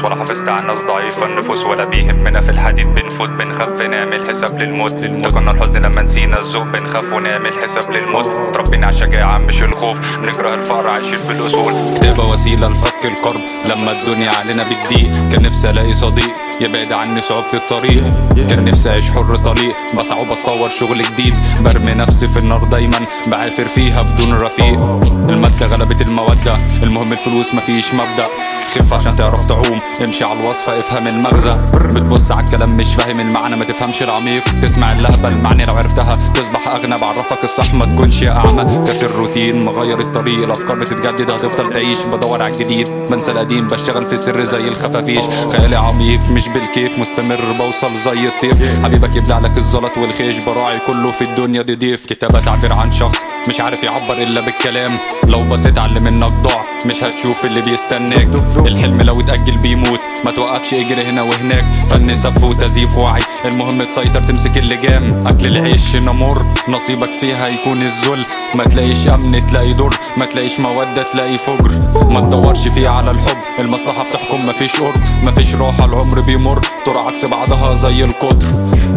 ولا حافظت على الناس ضعيفة النفوس، ولا بيهمنا في الحديد بنفوت بنخاف نعمل حساب للموت. افتكرنا الحزن لما نسينا الذوق بنخاف ونعمل حساب للموت. اتربينا على الشجاعة مش الخوف، بنكره الفقر عايشين بالاصول. كتابة وسيلة لفك الكرب لما الدنيا علينا بتضيق. كان نفسي الاقي صديق يبعد عني صعوبة الطريق. كان نفسي اعيش حر طليق بسعى وبتطور شغل جديد. برمي نفسي في النار دايما بعافر فيها بدون رفيق. المادة غلبت المودة، المهم الفلوس مفيش مبدأ. خف عشان تعرف تعوم، امشي على الوصفة افهم المغزى. بتبص على الكلام مش فاهم المعنى، ما تفهمش العميق. تسمع اللهبة المعني لو عرفتها تصبح اغنى. بعرفك الصح ما تكونش يا اعمى. كسر الروتين مغير الطريق، الافكار بتتجدد هتفضل تعيش. بدور على الجديد بنسى القديم، بشتغل في سر زي الخفافيش. خيالي عميق مش بالكيف، مستمر بوصل زي الطيف. حبيبك يبلع لك الزلط والخيش، براعي كله في الدنيا دي ضيف. كتابة تعبير عن شخص مش عارف يعبر الا بالكلام. لو بصيت على اللي منك ضاع مش هتشوف اللي بيستناك. الحلم لو اتأجل بيموت، ما توقفش اجري هنا وهناك. فن سف وتزييف وعي، المهم تسيطر تمسك اللجام. اكل العيش نمر نصيبك فيها يكون الذل. ما تلاقيش امن تلاقي ضر، ما تلاقيش مودة تلاقي فجر. ما تدورش فيه على الحب، المصلحة بتحكم مفيش قرب. مفيش راحة العمر بيمر، طرق عكس بعضها زي القطر.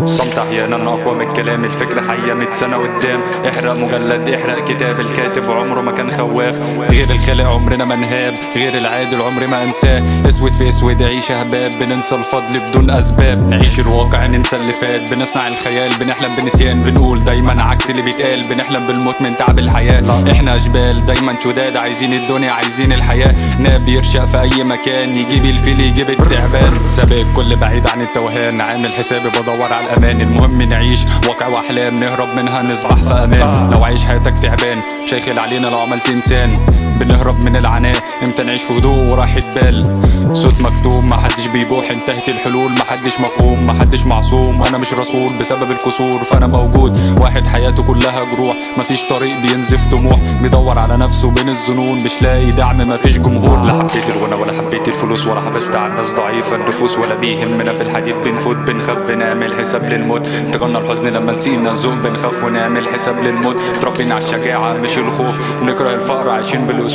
الصمت احيانا اقوى من الكلام، الفكرة حية 100 سنة قدام. احرق مجلد احرق كتاب، الكاتب عمره ما كان خواف. غير الخالق عمرنا ما نهاب، غير العادل عمري ما انساه. اسود في اسود عيشة هباب، بننسى الفضل بدون اسباب. نعيش الواقع ننسى اللي فات، بنصنع الخيال بنحلم بنسيان. بنقول دايما عكس اللي بيتقال، بنحلم بالموت من تعب الحياة. احنا اشبال دايما شداد، عايزين الدنيا عايزين الحياة. ناب يرشق في اي مكان، يجيب الفيل يجيب التعبان. سابق الكل بعيد عن التوهان، عامل حسابي بدور على الامان. المهم نعيش واقع واحلام نهرب منها نصبح في امان. لو عايش حياتك تعبان مش هيخل علينا لو عملت انسان. بنهرب من العناء امتى نعيش في هدوء وراحة بال. صوت مكتوب محدش بيبوح، انتهت الحلول محدش مفهوم. محدش معصوم انا مش رسول بسبب الكسور، فانا موجود واحد حياته كلها جروح. مفيش طريق بينزف طموح، بيدور على نفسه بين الظنون مش لاقي دعم مفيش جمهور. لا حبيت الغنى ولا حبيت الفلوس، ولا حافظت على الناس ضعيفة النفوس، ولا بيهمنا في الحديد بنفوت بنخاف بنعمل حساب للموت. افتكرنا الحزن لما نسينا الذوق، بنخاف ونعمل حساب للموت. اتربينا على الشجاعة مش الخوف، بنكره الفقر عايشين بالاصول.